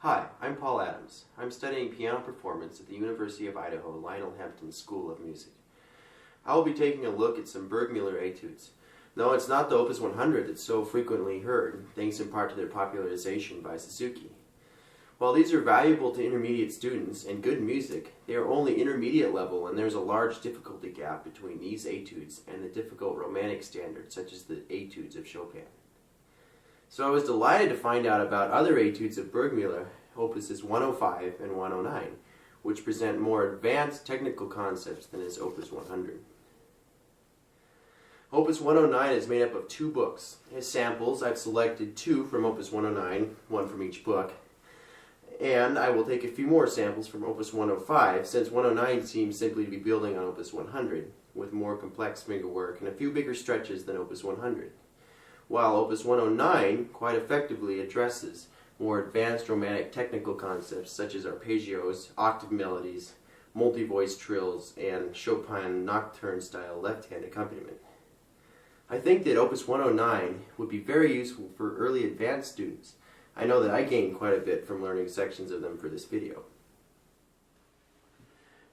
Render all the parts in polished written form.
Hi, I'm Paul Adams. I'm studying piano performance at the University of Idaho Lionel Hampton School of Music. I will be taking a look at some Burgmüller Etudes. No, it's not the Opus 100 that's so frequently heard, thanks in part to their popularization by Suzuki. While these are valuable to intermediate students and good music, they are only intermediate level, and there's a large difficulty gap between these etudes and the difficult romantic standards such as the Etudes of Chopin. So I was delighted to find out about other etudes of Burgmüller, Opuses 105 and 109, which present more advanced technical concepts than his Opus 100. Opus 109 is made up of two books. As samples, I've selected two from Opus 109, one from each book, and I will take a few more samples from Opus 105, since 109 seems simply to be building on Opus 100, with more complex finger work and a few bigger stretches than Opus 100. While Opus 109 quite effectively addresses more advanced romantic technical concepts such as arpeggios, octave melodies, multi-voice trills, and Chopin nocturne-style left-hand accompaniment. I think that Opus 109 would be very useful for early advanced students. I know that I gained quite a bit from learning sections of them for this video.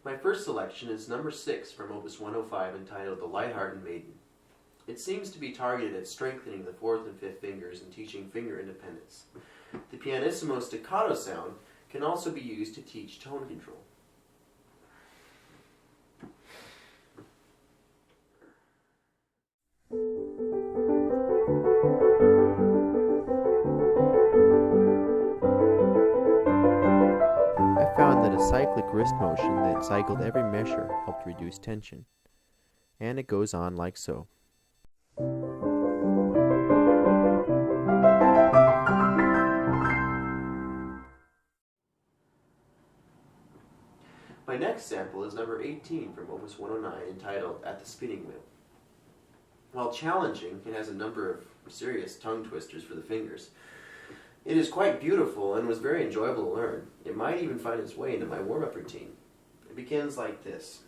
My first selection is number 6 from Opus 105 entitled The Light-Hearted Maiden. It seems to be targeted at strengthening the 4th and 5th fingers and teaching finger independence. The pianissimo staccato sound can also be used to teach tone control. I found that a cyclic wrist motion that cycled every measure helped reduce tension. And it goes on like so. My next sample is number 18 from Opus 109 entitled At the Spinning Wheel. While challenging, it has a number of serious tongue twisters for the fingers. It is quite beautiful and was very enjoyable to learn. It might even find its way into my warm-up routine. It begins like this.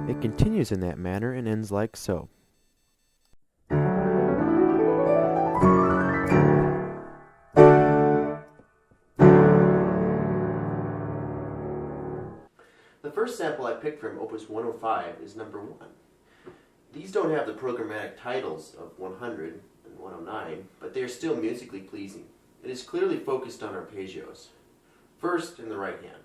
It continues in that manner and ends like so. The first sample I picked from Opus 105 is number 1. These don't have the programmatic titles of 100 and 109, but they are still musically pleasing. It is clearly focused on arpeggios. First, in the right hand.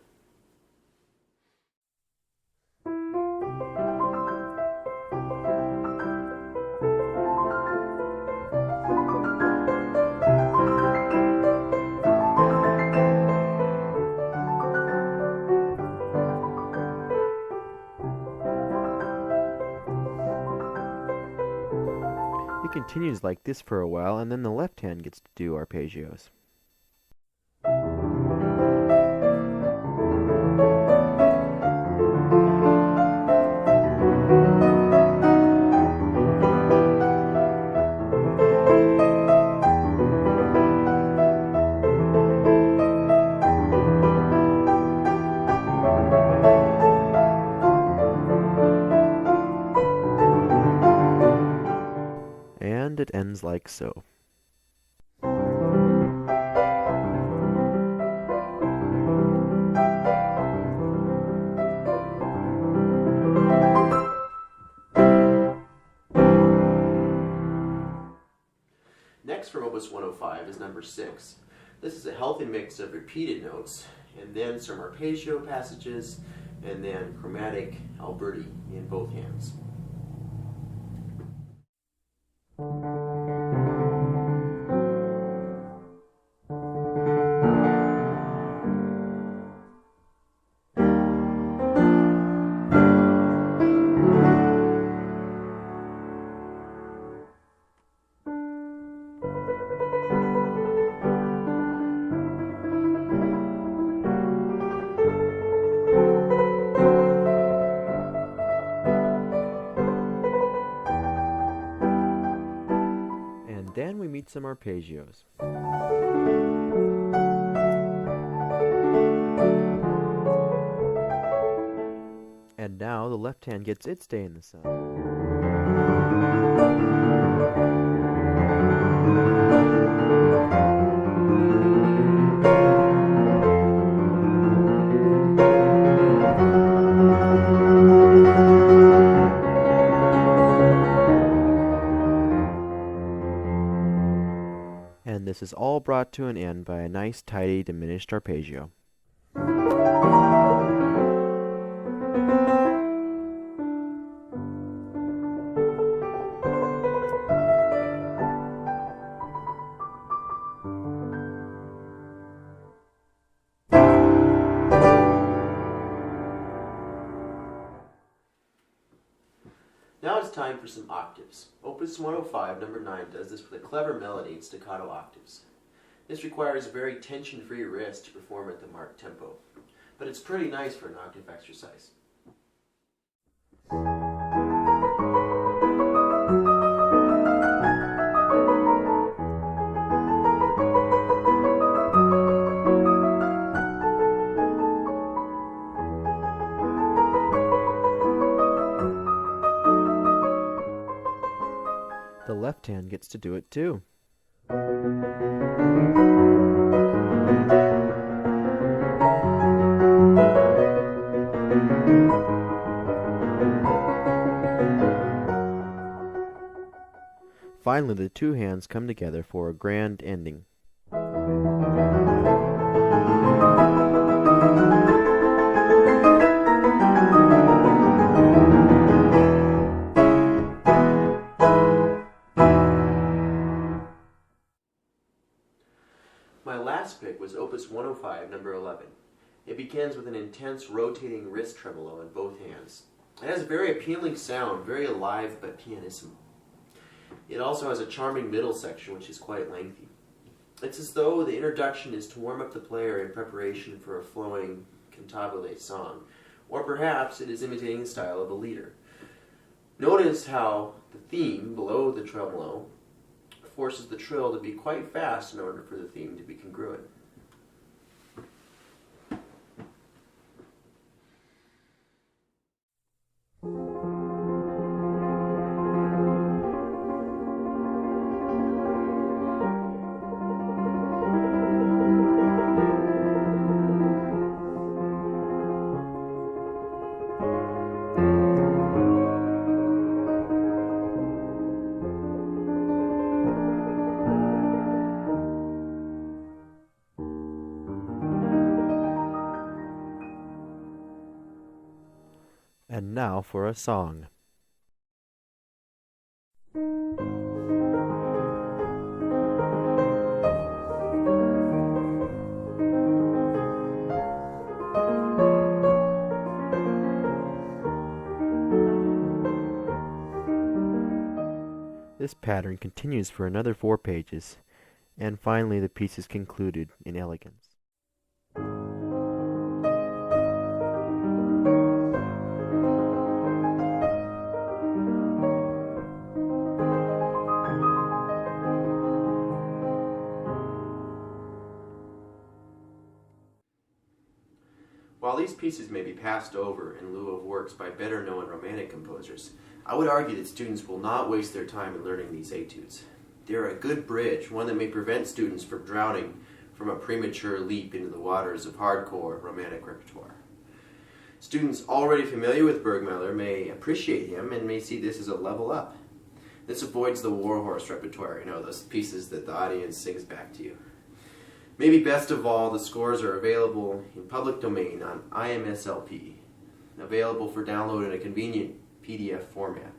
It continues like this for a while, and then the left hand gets to do arpeggios. And it ends like so. Next from Opus 105 is number 6. This is a healthy mix of repeated notes, and then some arpeggio passages, and then chromatic Alberti in both hands. some arpeggios. And now the left hand gets its day in the sun. And this is all brought to an end by a nice, tidy, diminished arpeggio. Now it's time for some octaves. Opus 105, number 9, does this with a clever melody in staccato octaves. This requires a very tension-free wrist to perform at the marked tempo, but it's pretty nice for an octave exercise. The left hand gets to do it too. Finally, the two hands come together for a grand ending. My last pick was Opus 105, number 11. It begins with an intense rotating wrist tremolo in both hands. It has a very appealing sound, very alive but pianissimo. It also has a charming middle section which is quite lengthy. It's as though the introduction is to warm up the player in preparation for a flowing cantabile song, or perhaps it is imitating the style of a leader. Notice how the theme below the tremolo forces the trill to be quite fast in order for the theme to be congruent. And now for a song. This pattern continues for another 4 pages, and finally the piece is concluded in elegance. While these pieces may be passed over in lieu of works by better-known Romantic composers, I would argue that students will not waste their time in learning these etudes. They are a good bridge, one that may prevent students from drowning from a premature leap into the waters of hardcore Romantic repertoire. Students already familiar with Burgmüller may appreciate him and may see this as a level up. This avoids the warhorse repertoire, those pieces that the audience sings back to you. Maybe best of all, the scores are available in public domain on IMSLP, available for download in a convenient PDF format.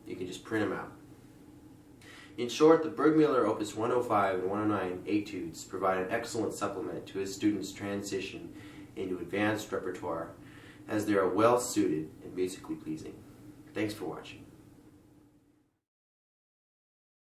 You can just print them out. In short, the Burgmüller Opus 105 and 109 etudes provide an excellent supplement to his students' transition into advanced repertoire, as they are well suited and musically pleasing. Thanks for watching.